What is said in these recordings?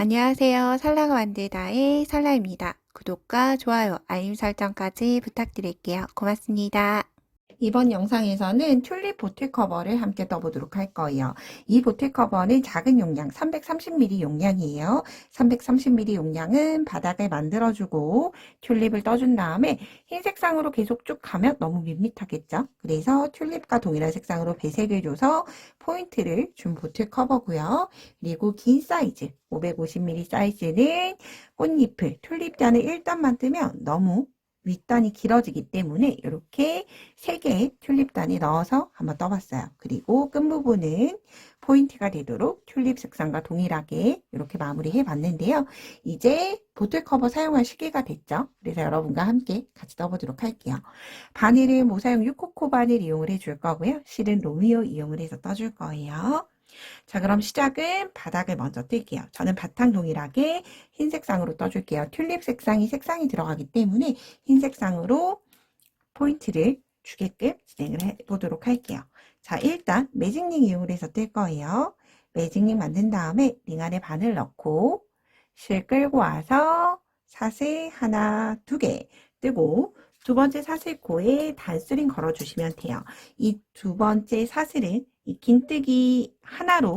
안녕하세요. 설라가 만들다의 설라입니다. 구독과 좋아요, 알림 설정까지 부탁드릴게요. 고맙습니다. 이번 영상에서는 튤립 보틀 커버를 함께 떠보도록 할 거예요. 이 보틀 커버는 작은 용량 330ml 용량이에요. 330ml 용량은 바닥을 만들어주고 튤립을 떠준 다음에 흰 색상으로 계속 쭉 가면 너무 밋밋하겠죠. 그래서 튤립과 동일한 색상으로 배색을 줘서 포인트를 준 보틀 커버고요. 그리고 긴 사이즈 550ml 사이즈는 꽃잎을 튤립단을 1단만 뜨면 너무 윗단이 길어지기 때문에 이렇게 3개의 튤립단이 넣어서 한번 떠봤어요. 그리고 끝부분은 포인트가 되도록 튤립 색상과 동일하게 이렇게 마무리해 봤는데요. 이제 보틀 커버 사용할 시기가 됐죠. 그래서 여러분과 함께 같이 떠보도록 할게요. 바늘은 모사용 6코코 바늘 이용을 해줄 거고요. 실은 로미오 이용을 해서 떠줄 거예요. 자, 그럼 시작은 바닥을 먼저 뜰게요. 저는 바탕 동일하게 흰 색상으로 떠줄게요. 튤립 색상이 들어가기 때문에 흰 색상으로 포인트를 주게끔 진행을 해보도록 할게요. 자, 일단 매직링 이용을 해서 뜰 거예요. 매직링 만든 다음에 링 안에 바늘 넣고 실 끌고 와서 사슬 하나, 2개 뜨고 두 번째 사슬코에 단스링 걸어주시면 돼요. 이 두 번째 사슬은 이 긴뜨기 하나로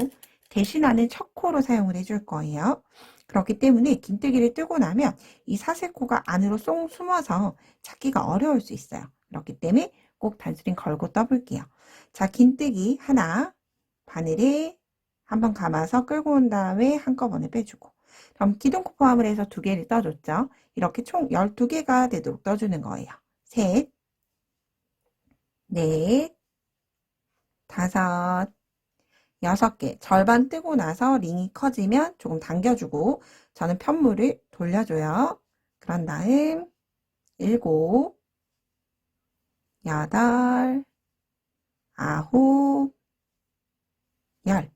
대신하는 첫 코로 사용을 해줄 거예요. 그렇기 때문에 긴뜨기를 뜨고 나면 이 사슬코가 안으로 쏙 숨어서 찾기가 어려울 수 있어요. 그렇기 때문에 꼭 단스링 걸고 떠볼게요. 자, 긴뜨기 하나, 바늘에 한번 감아서 끌고 온 다음에 한꺼번에 빼주고, 그럼 기둥코 포함을 해서 2개를 떠줬죠. 이렇게 총 12개가 되도록 떠주는 거예요. 셋, 넷, 다섯, 6개. 절반 뜨고 나서 링이 커지면 조금 당겨주고 저는 편물을 돌려줘요. 그런 다음 7, 8, 9, 10,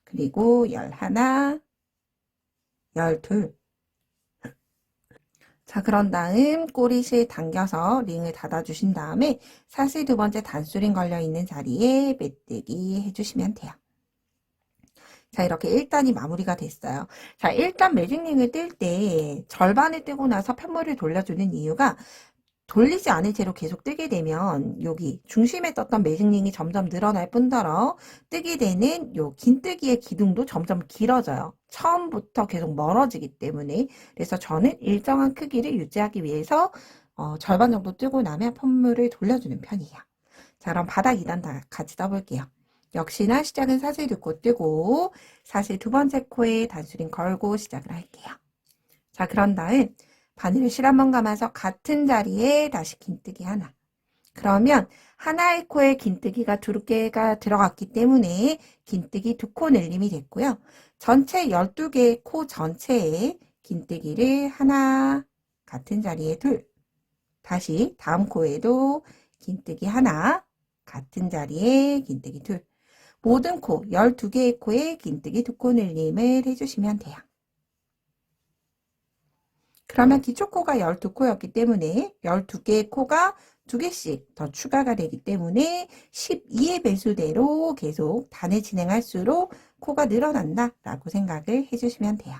그리고 11, 12. 자, 그런 다음 꼬리실 당겨서 링을 닫아주신 다음에 사슬 두 번째 단수링 걸려있는 자리에 메뜨기 해주시면 돼요. 자, 이렇게 1단이 마무리가 됐어요. 자, 1단 매직링을 뜰 때 절반을 뜨고 나서 편물을 돌려주는 이유가 돌리지 않은 채로 계속 뜨게 되면 여기 중심에 떴던 매직링이 점점 늘어날 뿐더러 뜨게 되는 요 긴뜨기의 기둥도 점점 길어져요. 처음부터 계속 멀어지기 때문에. 그래서 저는 일정한 크기를 유지하기 위해서 절반 정도 뜨고 나면 편물을 돌려주는 편이에요. 자, 그럼 바닥 2단 다 같이 떠볼게요. 역시나 시작은 사슬 2코 뜨고 사슬 두 번째 코에 단수링 걸고 시작을 할게요. 자, 그런 다음 바늘을 실 한번 감아서 같은 자리에 다시 긴뜨기 하나. 그러면 하나의 코에 긴뜨기가 2개가 들어갔기 때문에 긴뜨기 2코 늘림이 됐고요. 전체 12개의 코 전체에 긴뜨기를 하나, 같은 자리에 2. 다시 다음 코에도 긴뜨기 하나, 같은 자리에 긴뜨기 2. 모든 코, 12개의 코에 긴뜨기 2코 늘림을 해주시면 돼요. 그러면 기초코가 12코였기 때문에 12개의 코가 2개씩 더 추가가 되기 때문에 12의 배수대로 계속 단을 진행할수록 코가 늘어난다 라고 생각을 해주시면 돼요.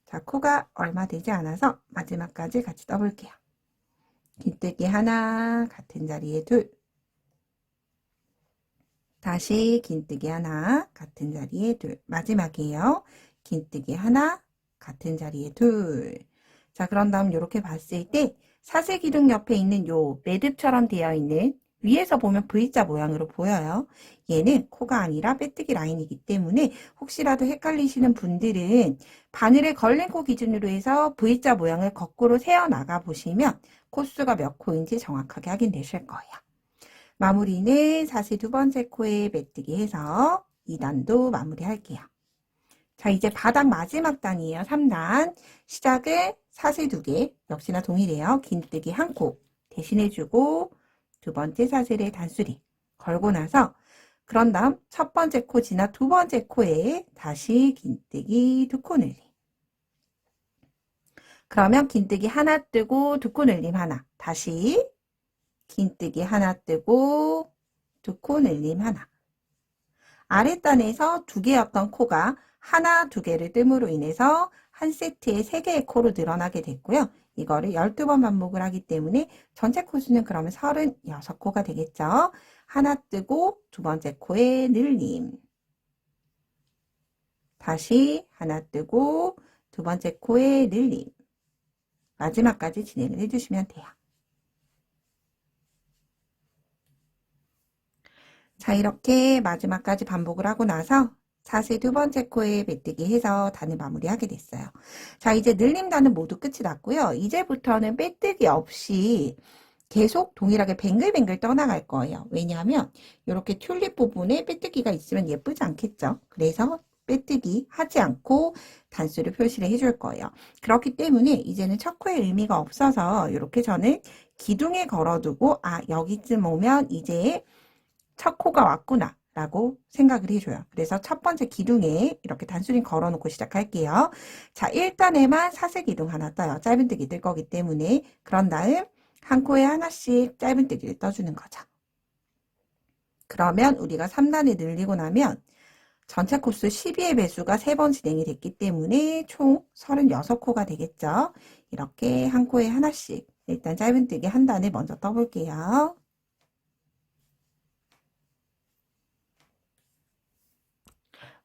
자, 코가 얼마 되지 않아서 마지막까지 같이 떠볼게요. 긴뜨기 하나, 같은 자리에 2. 다시 긴뜨기 하나, 같은 자리에 2. 마지막이에요. 긴뜨기 하나, 같은 자리에 2. 자, 그런 다음 이렇게 봤을 때 사슬 기둥 옆에 있는 요 매듭처럼 되어 있는 위에서 보면 V자 모양으로 보여요. 얘는 코가 아니라 빼뜨기 라인이기 때문에 혹시라도 헷갈리시는 분들은 바늘에 걸린 코 기준으로 해서 V자 모양을 거꾸로 세어나가 보시면 코수가 몇 코인지 정확하게 확인되실 거예요. 마무리는 사슬 두 번째 코에 메뜨기 해서 2단도 마무리할게요. 자, 이제 바닥 마지막 단이에요. 3단. 시작을 사슬 2개, 역시나 동일해요. 긴뜨기 1코 대신해주고 두 번째 사슬에 단수리 걸고 나서 그런 다음 첫 번째 코 지나 두 번째 코에 다시 긴뜨기 2코 늘림. 그러면 긴뜨기 하나 뜨고 2코 늘림 하나. 다시 긴뜨기 하나 뜨고 2코 늘림 하나. 아랫단에서 두 개였던 코가 하나, 두 개를 뜸으로 인해서 한 세트에 세 개의 코로 늘어나게 됐고요. 이거를 12번 반복을 하기 때문에 전체 코수는 그러면 36코가 되겠죠. 하나 뜨고 두 번째 코에 늘림. 다시 하나 뜨고 두 번째 코에 늘림. 마지막까지 진행을 해주시면 돼요. 자, 이렇게 마지막까지 반복을 하고 나서 사슬 두 번째 코에 메뜨기 해서 단을 마무리하게 됐어요. 자, 이제 늘림 단은 모두 끝이 났고요. 이제부터는 빼뜨기 없이 계속 동일하게 뱅글뱅글 떠나갈 거예요. 왜냐하면 이렇게 튤립 부분에 빼뜨기가 있으면 예쁘지 않겠죠. 그래서 빼뜨기 하지 않고 단수를 표시를 해줄 거예요. 그렇기 때문에 이제는 첫 코에 의미가 없어서 이렇게 저는 기둥에 걸어두고 여기쯤 오면 이제 첫 코가 왔구나 라고 생각을 해줘요. 그래서 첫 번째 기둥에 이렇게 단수를 걸어놓고 시작할게요. 자, 1단에만 사슬 기둥 하나 떠요. 짧은뜨기 뜰 거기 때문에. 그런 다음 한 코에 하나씩 짧은뜨기를 떠주는 거죠. 그러면 우리가 3단에 늘리고 나면 전체 코스 12의 배수가 3번 진행이 됐기 때문에 총 36코가 되겠죠. 이렇게 한 코에 하나씩 일단 짧은뜨기 한 단을 먼저 떠볼게요.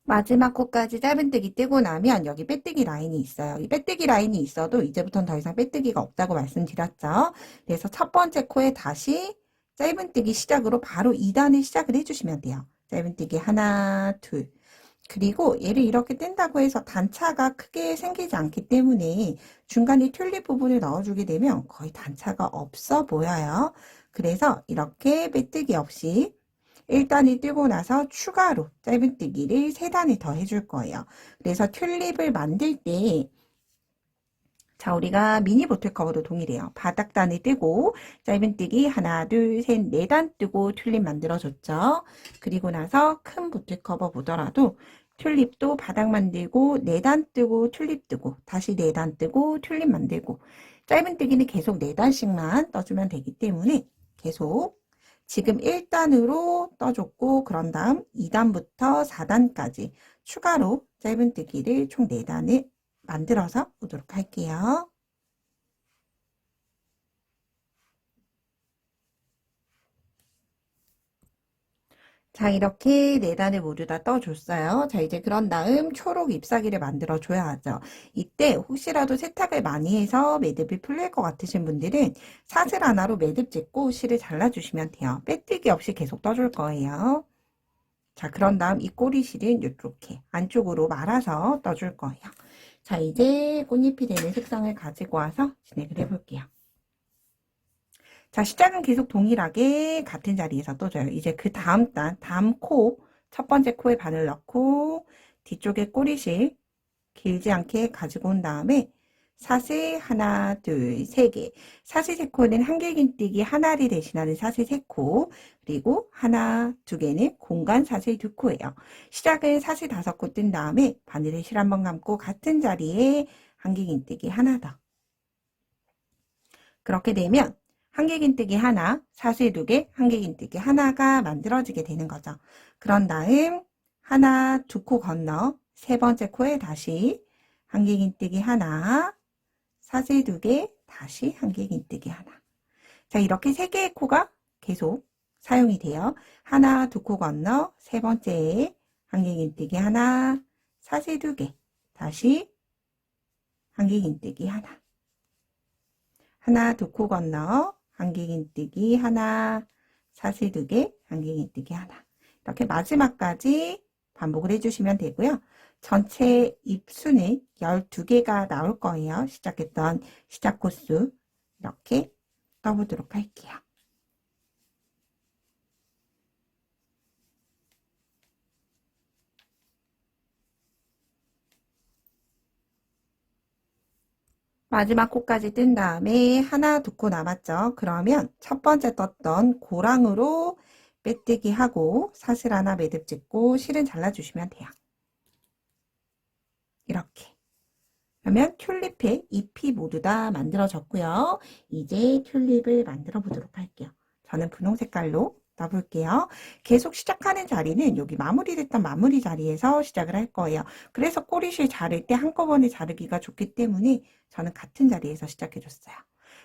마지막 코까지 짧은뜨기 뜨고 나면 여기 빼뜨기 라인이 있어요. 이 빼뜨기 라인이 있어도 이제부터는 더 이상 빼뜨기가 없다고 말씀드렸죠. 그래서 첫 번째 코에 다시 짧은뜨기 시작으로 바로 2단을 시작을 해주시면 돼요. 짧은뜨기 하나, 둘. 그리고 얘를 이렇게 뗀다고 해서 단차가 크게 생기지 않기 때문에 중간에 튤립 부분을 넣어주게 되면 거의 단차가 없어 보여요. 그래서 이렇게 빼뜨기 없이 1단이 뜨고 나서 추가로 짧은뜨기를 3단을 더 해줄 거예요. 그래서 튤립을 만들 때 자, 우리가 미니 보틀 커버도 동일해요. 바닥단을 뜨고 짧은뜨기 하나, 둘, 셋, 4단 뜨고 튤립 만들어줬죠. 그리고 나서 큰 보틀 커버 보더라도 튤립도 바닥 만들고 4단 뜨고 튤립 뜨고 다시 4단 뜨고 튤립 만들고 짧은뜨기는 계속 4단씩만 떠주면 되기 때문에 계속 지금 1단으로 떠줬고 그런 다음 2단부터 4단까지 추가로 짧은뜨기를 총 4단을 만들어서 보도록 할게요. 자, 이렇게 4단을 모두 다 떠줬어요. 자, 이제 그런 다음 초록 잎사귀를 만들어 줘야 하죠. 이때 혹시라도 세탁을 많이 해서 매듭이 풀릴 것 같으신 분들은 사슬 하나로 매듭 짓고 실을 잘라주시면 돼요. 빼뜨기 없이 계속 떠줄 거예요. 자, 그런 다음 이 꼬리실은 이렇게 안쪽으로 말아서 떠줄 거예요. 자, 이제 꽃잎이 되는 색상을 가지고 와서 진행을 해볼게요. 자, 시작은 계속 동일하게 같은 자리에서 떠줘요. 이제 그 다음 단, 다음 코, 첫 번째 코에 바늘 넣고 뒤쪽에 꼬리실 길지 않게 가지고 온 다음에 사슬 하나, 둘, 세 개. 사슬 세 코는 한길긴뜨기 하나를 대신하는 사슬 세 코, 그리고 하나, 두 개는 공간 사슬 두 코예요. 시작은 사슬 5코 뜬 다음에 바늘을 실 한번 감고 같은 자리에 한길긴뜨기 하나 더. 그렇게 되면 한길긴뜨기 하나, 사슬 2개, 한길긴뜨기 하나가 만들어지게 되는 거죠. 그런 다음 하나, 2코 건너 세 번째 코에 다시 한길긴뜨기 하나, 사슬 2개, 다시 한길긴뜨기 하나. 자, 이렇게 3개의 코가 계속 사용이 돼요. 하나, 2코 건너 세 번째에 한길긴뜨기 하나, 사슬 2개, 다시 한길긴뜨기 하나. 하나, 2코 건너 한길긴뜨기 하나, 사슬 2개, 한길긴뜨기 하나. 이렇게 마지막까지 반복을 해주시면 되고요. 전체 잎수는 12개가 나올 거예요. 시작했던 시작 코수 이렇게 떠보도록 할게요. 마지막 코까지 뜬 다음에 하나, 2코 남았죠. 그러면 첫 번째 떴던 고랑으로 빼뜨기 하고 사슬 하나 매듭 짓고 실은 잘라주시면 돼요. 이렇게. 그러면 튤립의 잎이 모두 다 만들어졌고요. 이제 튤립을 만들어 보도록 할게요. 저는 분홍 색깔로 떠볼게요. 계속 시작하는 자리는 여기 마무리됐던 마무리 자리에서 시작을 할 거예요. 그래서 꼬리실 자를 때 한꺼번에 자르기가 좋기 때문에 저는 같은 자리에서 시작해줬어요.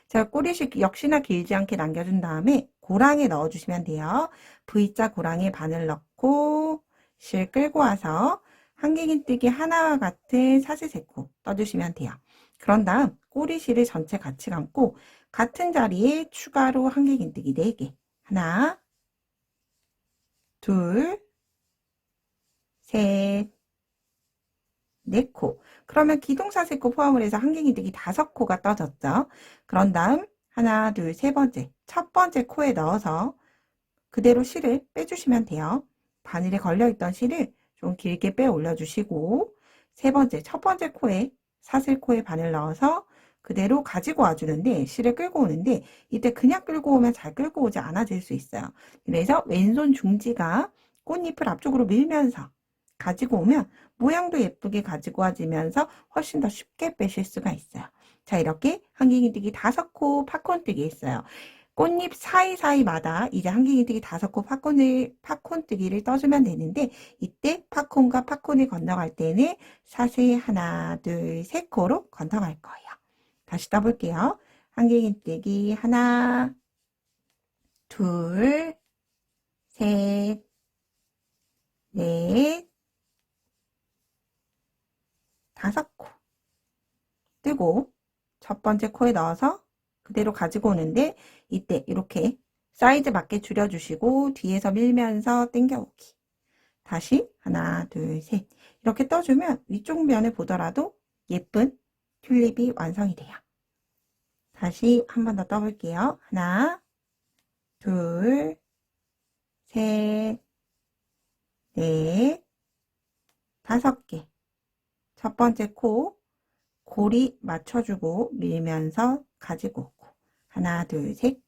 자, 꼬리실 역시나 길지 않게 남겨준 다음에 고랑에 넣어주시면 돼요. V자 고랑에 바늘 넣고 실 끌고 와서 한길긴뜨기 하나와 같은 사슬세코 떠주시면 돼요. 그런 다음 꼬리실을 전체 같이 감고 같은 자리에 추가로 한길긴뜨기 4개. 하나, 둘, 셋, 4코. 그러면 기동사슬코 포함을 해서 한길긴뜨기 5코가 떠졌죠. 그런 다음 하나, 둘, 세 번째, 첫 번째 코에 넣어서 그대로 실을 빼주시면 돼요. 바늘에 걸려있던 실을 좀 길게 빼 올려주시고 세 번째, 첫 번째 코에 사슬코에 바늘 넣어서 그대로 가지고 와주는데 실을 끌고 오는데 이때 그냥 끌고 오면 잘 끌고 오지 않아질 수 있어요. 그래서 왼손 중지가 꽃잎을 앞쪽으로 밀면서 가지고 오면 모양도 예쁘게 가지고 와지면서 훨씬 더 쉽게 빼실 수가 있어요. 자, 이렇게 한길긴뜨기 5코 팝콘뜨기 했어요. 꽃잎 사이사이마다 이제 한길긴뜨기 5코 팝콘뜨기를 떠주면 되는데 이때 팝콘과 팝콘이 건너갈 때는 사슬 하나, 둘, 3코로 건너갈 거예요. 다시 떠볼게요. 한길긴뜨기 하나, 둘, 셋, 넷, 5코 뜨고 첫 번째 코에 넣어서 그대로 가지고 오는데 이때 이렇게 사이즈 맞게 줄여주시고 뒤에서 밀면서 당겨오기. 다시 하나, 둘, 셋 이렇게 떠주면 위쪽 면을 보더라도 예쁜 튤립이 완성이 돼요. 다시 한 번 더 떠볼게요. 하나, 둘, 셋, 넷, 5개. 첫 번째 코 고리 맞춰주고 밀면서 가지고 오고 하나, 둘, 3코.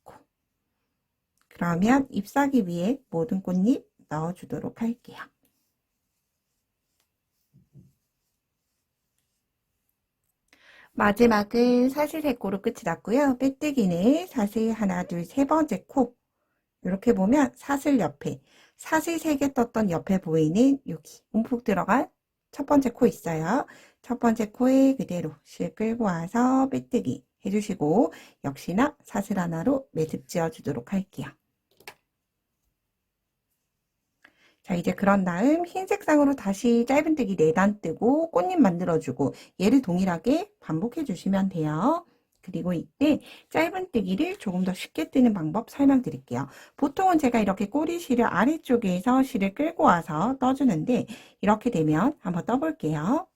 그러면 잎사귀 위에 모든 꽃잎 넣어주도록 할게요. 마지막은 사슬 3코로 끝이 났고요. 빼뜨기는 사슬 하나, 둘, 3번째 코. 이렇게 보면 사슬 옆에 사슬 3개 떴던 옆에 보이는 여기 움푹 들어간 첫 번째 코 있어요. 첫 번째 코에 그대로 실 끌고 와서 빼뜨기 해주시고 역시나 사슬 하나로 매듭 지어 주도록 할게요. 자, 이제 그런 다음 흰색 상으로 다시 짧은뜨기 4단 뜨고 꽃잎 만들어주고 얘를 동일하게 반복해 주시면 돼요. 그리고 이때 짧은뜨기를 조금 더 쉽게 뜨는 방법 설명드릴게요. 보통은 제가 이렇게 꼬리실을 아래쪽에서 실을 끌고 와서 떠주는데 이렇게 되면 한번 떠볼게요.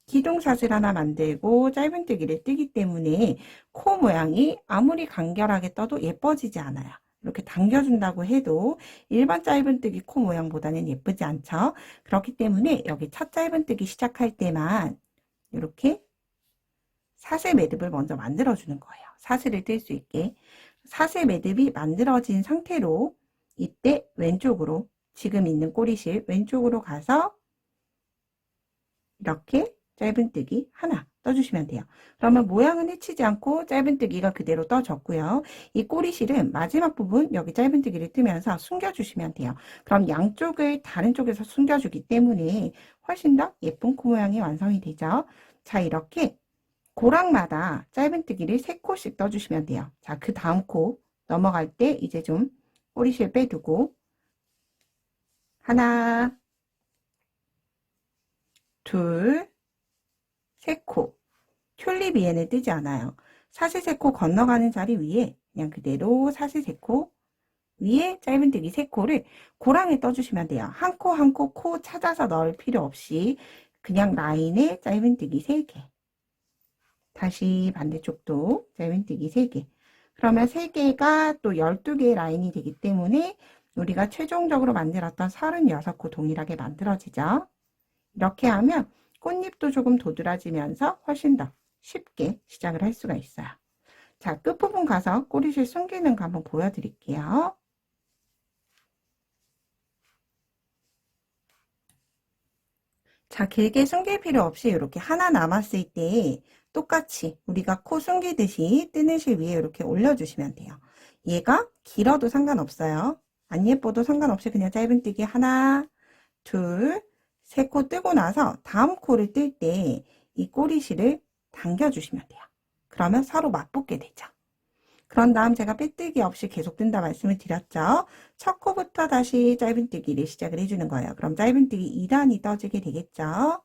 기둥사슬 하나 만들고 짧은뜨기를 뜨기 때문에 코 모양이 아무리 간결하게 떠도 예뻐지지 않아요. 이렇게 당겨준다고 해도 일반 짧은뜨기 코 모양보다는 예쁘지 않죠. 그렇기 때문에 여기 첫 짧은뜨기 시작할 때만 이렇게 사슬 매듭을 먼저 만들어주는 거예요. 사슬을 뜰 수 있게. 사슬 매듭이 만들어진 상태로 이때 왼쪽으로 지금 있는 꼬리실 왼쪽으로 가서 이렇게 짧은뜨기 하나 떠주시면 돼요. 그러면 모양은 해치지 않고 짧은뜨기가 그대로 떠졌고요. 이 꼬리실은 마지막 부분 여기 짧은뜨기를 뜨면서 숨겨주시면 돼요. 그럼 양쪽을 다른 쪽에서 숨겨주기 때문에 훨씬 더 예쁜 코 모양이 완성이 되죠. 자, 이렇게 고랑마다 짧은뜨기를 3코씩 떠주시면 돼요. 자, 그 다음 코 넘어갈 때 이제 좀 꼬리실 빼두고 하나, 둘, 3코. 튤립 위에는 뜨지 않아요. 사슬 3코 건너가는 자리 위에 그냥 그대로 사슬 3코 위에 짧은뜨기 3코를 고랑에 떠주시면 돼요. 한 코 한 코 코 찾아서 넣을 필요 없이 그냥 라인에 짧은뜨기 3개. 다시 반대쪽도 짧은뜨기 3개. 그러면 3개가 또 12개의 라인이 되기 때문에 우리가 최종적으로 만들었던 36코 동일하게 만들어지죠. 이렇게 하면 꽃잎도 조금 도드라지면서 훨씬 더 쉽게 시작을 할 수가 있어요. 자, 끝부분 가서 꼬리실 숨기는 거 한번 보여드릴게요. 자, 길게 숨길 필요 없이 이렇게 하나 남았을 때 똑같이 우리가 코 숨기듯이 뜨는 실 위에 이렇게 올려주시면 돼요. 얘가 길어도 상관없어요. 안 예뻐도 상관없이 그냥 짧은뜨기 하나, 둘, 세 코 뜨고 나서 다음 코를 뜰 때 이 꼬리실을 당겨주시면 돼요. 그러면 서로 맞붙게 되죠. 그런 다음 제가 빼뜨기 없이 계속 뜬다 말씀을 드렸죠. 첫 코부터 다시 짧은뜨기를 시작을 해주는 거예요. 그럼 짧은뜨기 2단이 떠지게 되겠죠.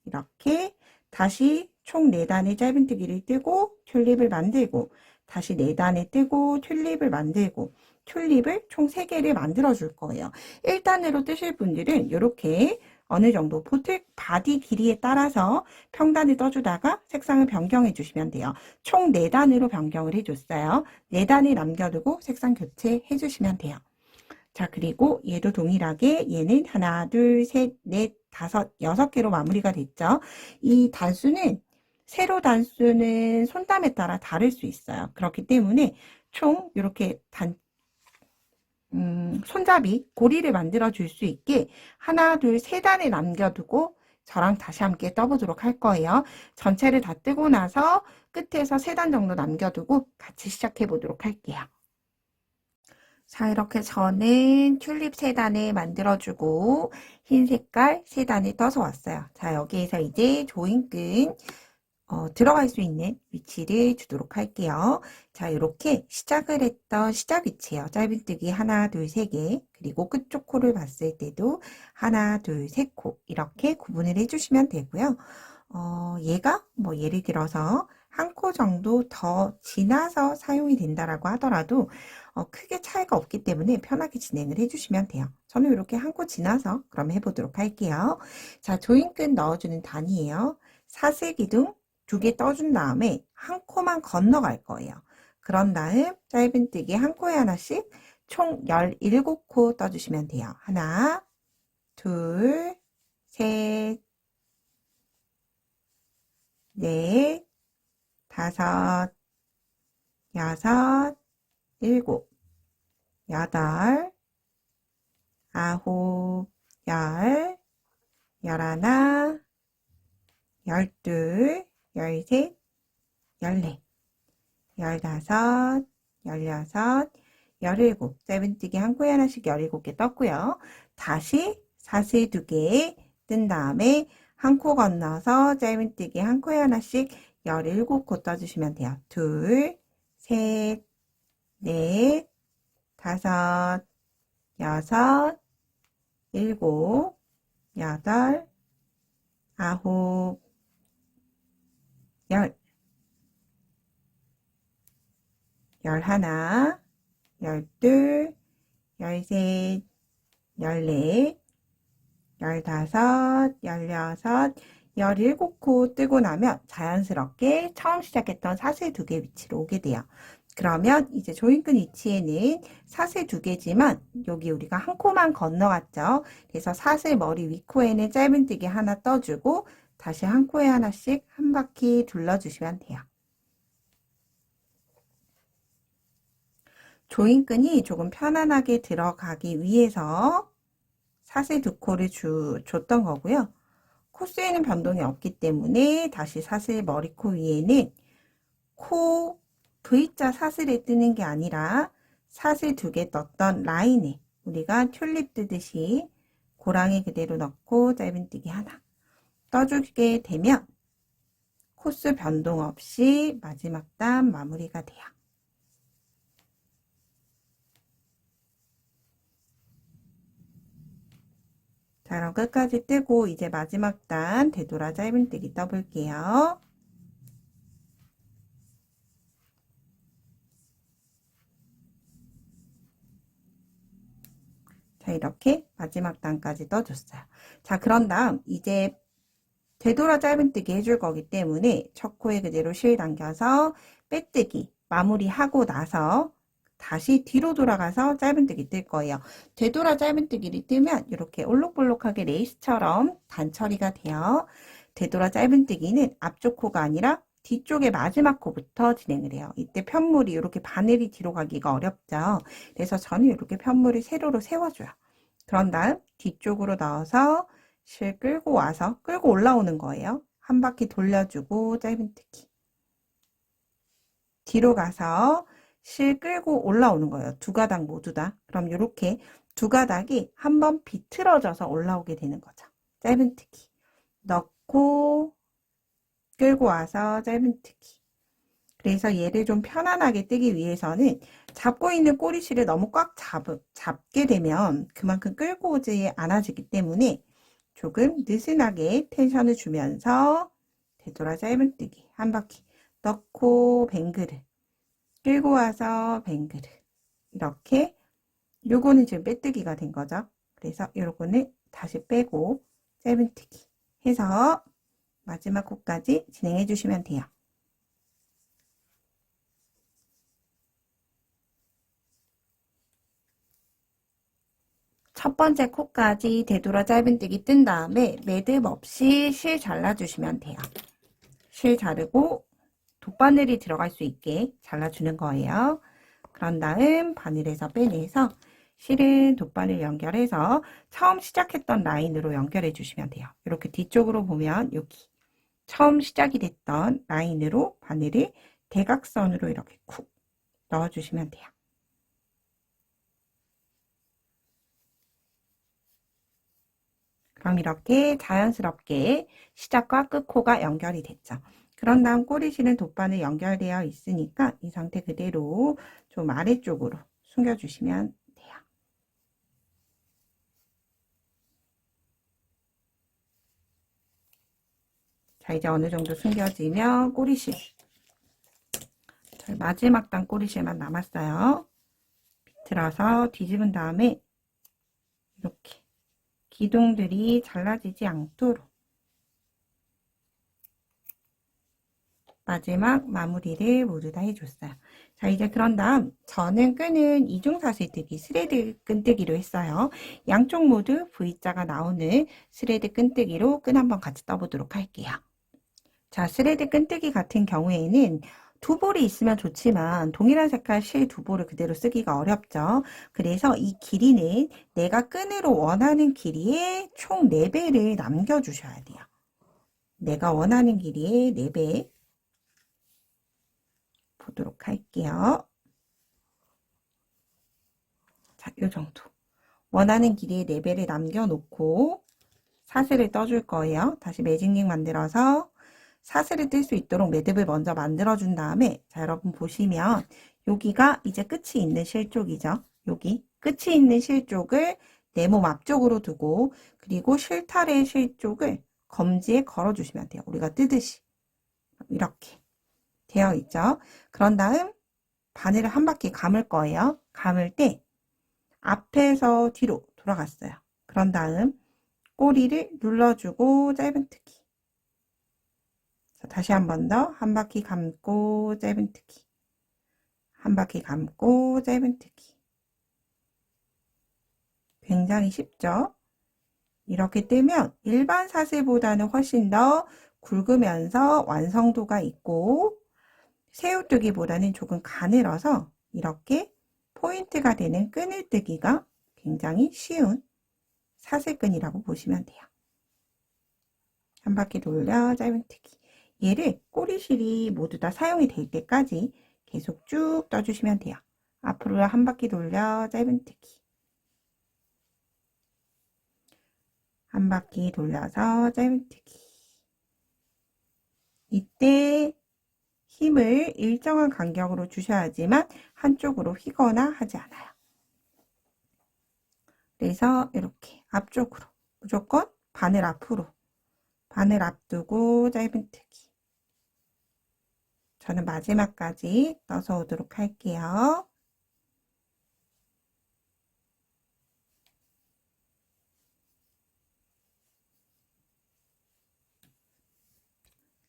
이렇게 다시 총 4단의 짧은뜨기를 뜨고 튤립을 만들고 다시 4단에 뜨고 튤립을 만들고 튤립을 총 3개를 만들어 줄 거예요. 1단으로 뜨실 분들은 이렇게 어느 정도 보틀 바디 길이에 따라서 평단을 떠주다가 색상을 변경해 주시면 돼요. 총 4단으로 변경을 해줬어요. 4단을 남겨두고 색상 교체해 주시면 돼요. 자, 그리고 얘도 동일하게 얘는 하나, 둘, 셋, 넷, 다섯, 6개로 마무리가 됐죠. 이 단수는 세로 단수는 손땀에 따라 다를 수 있어요. 그렇기 때문에 총 이렇게 손잡이 고리를 만들어 줄 수 있게 하나, 둘, 3단을 남겨두고 저랑 다시 함께 떠보도록 할 거예요. 전체를 다 뜨고 나서 끝에서 3단 정도 남겨두고 같이 시작해 보도록 할게요. 자, 이렇게 저는 튤립 3단을 만들어주고 흰 색깔 3단을 떠서 왔어요. 자, 여기에서 이제 조인끈 들어갈 수 있는 위치를 주도록 할게요. 자, 이렇게 시작을 했던 시작 위치예요. 짧은뜨기 하나, 둘, 3개. 그리고 끝쪽 코를 봤을 때도 하나, 둘, 3코 이렇게 구분을 해주시면 되고요. 얘가 뭐 예를 들어서 한 코 정도 더 지나서 사용이 된다라고 하더라도 크게 차이가 없기 때문에 편하게 진행을 해주시면 돼요. 저는 이렇게 한 코 지나서 그럼 해보도록 할게요. 자, 조인끈 넣어주는 단이에요. 사슬기둥 2개 떠준 다음에 한 코만 건너갈 거예요. 그런 다음 짧은뜨기 한 코에 하나씩 총 17코 떠주시면 돼요. 하나, 둘, 셋, 넷, 다섯, 여섯, 일곱, 여덟, 아홉, 열, 열하나, 열둘, 열셋, 열넷, 열다섯, 열여섯, 열일곱. 짧은뜨기 한 코에 하나씩 17개 떴고요. 다시 사슬 2개 뜬 다음에 한 코 건너서 짧은뜨기 한 코에 하나씩 17코 떠주시면 돼요. 둘, 셋, 넷, 다섯, 여섯, 일곱, 여덟, 아홉, 열, 열하나, 열둘, 열셋, 열넷, 열다섯, 열여섯, 17코 뜨고 나면 자연스럽게 처음 시작했던 사슬 2개 위치로 오게 돼요. 그러면 이제 조인끈 위치에는 사슬 2개지만 여기 우리가 한 코만 건너갔죠. 그래서 사슬 머리 윗코에는 짧은뜨기 하나 떠주고 다시 한 코에 하나씩 한 바퀴 둘러주시면 돼요. 조인끈이 조금 편안하게 들어가기 위해서 사슬 2코를 줬던 거고요. 코스에는 변동이 없기 때문에 다시 사슬 머리코 위에는 코 V자 사슬에 뜨는 게 아니라 사슬 2개 떴던 라인에 우리가 튤립 뜨듯이 고랑이 그대로 넣고 짧은뜨기 하나 떠주게 되면 코스 변동 없이 마지막 단 마무리가 돼요. 자, 그럼 끝까지 뜨고 이제 마지막 단 되돌아 짧은뜨기 떠볼게요. 자, 이렇게 마지막 단까지 떠줬어요. 자, 그런 다음 이제 되돌아 짧은뜨기 해줄 거기 때문에 첫 코에 그대로 실 당겨서 빼뜨기 마무리하고 나서 다시 뒤로 돌아가서 짧은뜨기 뜰 거예요. 되돌아 짧은뜨기를 뜨면 이렇게 올록볼록하게 레이스처럼 단처리가 돼요. 되돌아 짧은뜨기는 앞쪽 코가 아니라 뒤쪽의 마지막 코부터 진행을 해요. 이때 편물이 이렇게 바늘이 뒤로 가기가 어렵죠. 그래서 저는 이렇게 편물을 세로로 세워줘요. 그런 다음 뒤쪽으로 넣어서 실 끌고 와서 끌고 올라오는 거예요. 한 바퀴 돌려주고 짧은뜨기. 뒤로 가서 실 끌고 올라오는 거예요. 두 가닥 모두 다. 그럼 이렇게 두 가닥이 한번 비틀어져서 올라오게 되는 거죠. 짧은뜨기 넣고 끌고 와서 짧은뜨기. 그래서 얘를 좀 편안하게 뜨기 위해서는 잡고 있는 꼬리실을 너무 꽉 잡게 되면 그만큼 끌고 오지 않아지기 때문에 조금 느슨하게 텐션을 주면서 되돌아 짧은뜨기 한 바퀴 넣고 뱅그르 끌고 와서 뱅그르. 이렇게 요거는 지금 빼뜨기가 된 거죠. 그래서 요거는 다시 빼고 짧은뜨기 해서 마지막 코까지 진행해 주시면 돼요. 첫 번째 코까지 되돌아 짧은뜨기 뜬 다음에 매듭 없이 실 잘라주시면 돼요. 실 자르고 돗바늘이 들어갈 수 있게 잘라주는 거예요. 그런 다음 바늘에서 빼내서 실은 돗바늘 연결해서 처음 시작했던 라인으로 연결해 주시면 돼요. 이렇게 뒤쪽으로 보면 여기 처음 시작이 됐던 라인으로 바늘을 대각선으로 이렇게 쿡 넣어주시면 돼요. 그럼 이렇게 자연스럽게 시작과 끝 코가 연결이 됐죠. 그런 다음 꼬리실은 돗바늘 연결되어 있으니까 이 상태 그대로 좀 아래쪽으로 숨겨주시면 돼요. 자, 이제 어느 정도 숨겨지면 꼬리실. 마지막 단 꼬리실만 남았어요. 비틀어서 뒤집은 다음에 이렇게 기둥들이 잘라지지 않도록 마지막 마무리를 모두 다 해줬어요. 자, 이제 그런 다음 저는 끈은 이중사슬뜨기 스레드 끈뜨기로 했어요. 양쪽 모두 V자가 나오는 스레드 끈뜨기로 끈 한번 같이 떠보도록 할게요. 자, 스레드 끈뜨기 같은 경우에는 두 볼이 있으면 좋지만 동일한 색깔 실 두 볼을 그대로 쓰기가 어렵죠. 그래서 이 길이는 내가 끈으로 원하는 길이의 총 4배를 남겨주셔야 돼요. 내가 원하는 길이의 4배 보도록 할게요. 자, 요 정도. 원하는 길이의 4배를 남겨놓고 사슬을 떠줄 거예요. 다시 매직링 만들어서 사슬을 뜰 수 있도록 매듭을 먼저 만들어준 다음에 자, 여러분 보시면 여기가 이제 끝이 있는 실 쪽이죠. 여기 끝이 있는 실 쪽을 내 몸 앞쪽으로 두고 그리고 실타래 실 쪽을 검지에 걸어주시면 돼요. 우리가 뜨듯이 이렇게 되어 있죠. 그런 다음 바늘을 한 바퀴 감을 거예요. 감을 때 앞에서 뒤로 돌아갔어요. 그런 다음 꼬리를 눌러주고 짧은뜨기. 다시 한 번 더 한 바퀴 감고 짧은뜨기. 한 바퀴 감고 짧은뜨기. 굉장히 쉽죠? 이렇게 뜨면 일반 사슬보다는 훨씬 더 굵으면서 완성도가 있고 새우뜨기보다는 조금 가늘어서 이렇게 포인트가 되는 끈을 뜨기가 굉장히 쉬운 사슬끈이라고 보시면 돼요. 한 바퀴 돌려 짧은뜨기. 얘를 꼬리실이 모두 다 사용이 될 때까지 계속 쭉 떠주시면 돼요. 앞으로 한 바퀴 돌려 짧은뜨기. 한 바퀴 돌려서 짧은뜨기. 이때 힘을 일정한 간격으로 주셔야지만 한쪽으로 휘거나 하지 않아요. 그래서 이렇게 앞쪽으로 무조건 바늘 앞으로 바늘 앞두고 짧은뜨기. 저는 마지막까지 떠서 오도록 할게요.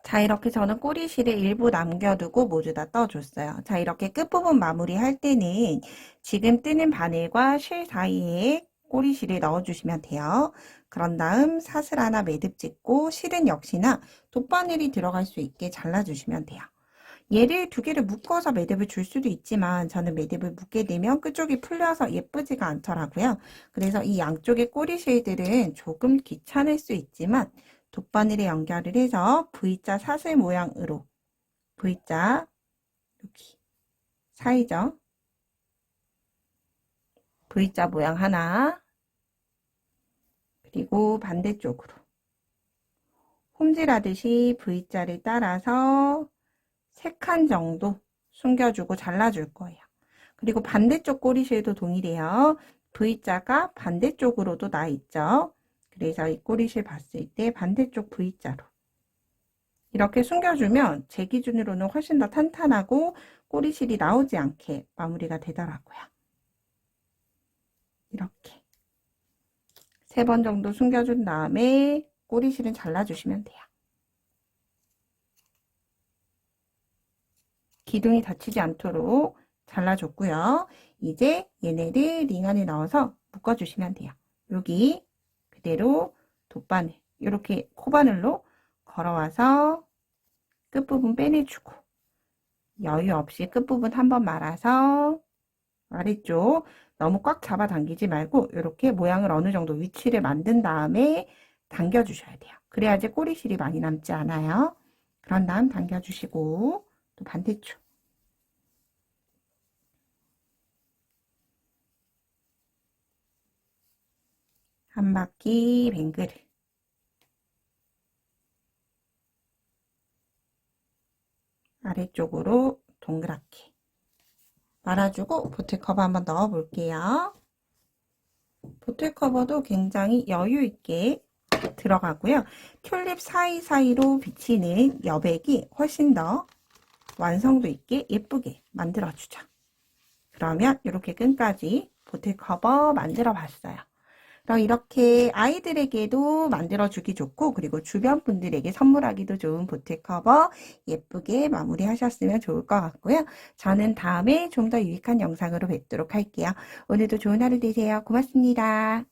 자, 이렇게 저는 꼬리실을 일부 남겨두고 모두 다 떠줬어요. 자, 이렇게 끝부분 마무리 할 때는 지금 뜨는 바늘과 실 사이에 꼬리실을 넣어주시면 돼요. 그런 다음 사슬 하나 매듭 짓고 실은 역시나 돗바늘이 들어갈 수 있게 잘라주시면 돼요. 얘를 두 개를 묶어서 매듭을 줄 수도 있지만 저는 매듭을 묶게 되면 끝쪽이 풀려서 예쁘지가 않더라고요. 그래서 이 양쪽의 꼬리실들은 조금 귀찮을 수 있지만 돗바늘에 연결을 해서 V자 사슬 모양으로 V자 여기 사이죠. V자 모양 하나, 그리고 반대쪽으로 홈질하듯이 V자를 따라서 3칸 정도 숨겨주고 잘라줄 거예요. 그리고 반대쪽 꼬리실도 동일해요. V자가 반대쪽으로도 나 있죠. 그래서 이 꼬리실 봤을 때 반대쪽 V자로 이렇게 숨겨주면 제 기준으로는 훨씬 더 탄탄하고 꼬리실이 나오지 않게 마무리가 되더라고요. 이렇게 3번 정도 숨겨준 다음에 꼬리실은 잘라주시면 돼요. 기둥이 다치지 않도록 잘라줬고요. 이제 얘네를 링 안에 넣어서 묶어주시면 돼요. 여기 그대로 돗바늘, 이렇게 코바늘로 걸어와서 끝부분 빼내주고 여유 없이 끝부분 한번 말아서 아래쪽 너무 꽉 잡아 당기지 말고 이렇게 모양을 어느 정도 위치를 만든 다음에 당겨주셔야 돼요. 그래야지 꼬리실이 많이 남지 않아요. 그런 다음 당겨주시고 또 반대쪽 한 바퀴 뱅그를 아래쪽으로 동그랗게 말아주고 보틀 커버 한번 넣어 볼게요. 보틀 커버도 굉장히 여유 있게 들어가고요. 튤립 사이사이로 비치는 여백이 훨씬 더 완성도 있게 예쁘게 만들어주죠. 그러면 이렇게 끈까지 보틀 커버 만들어 봤어요. 그럼 이렇게 아이들에게도 만들어주기 좋고 그리고 주변 분들에게 선물하기도 좋은 보틀 커버 예쁘게 마무리 하셨으면 좋을 것 같고요. 저는 다음에 좀 더 유익한 영상으로 뵙도록 할게요. 오늘도 좋은 하루 되세요. 고맙습니다.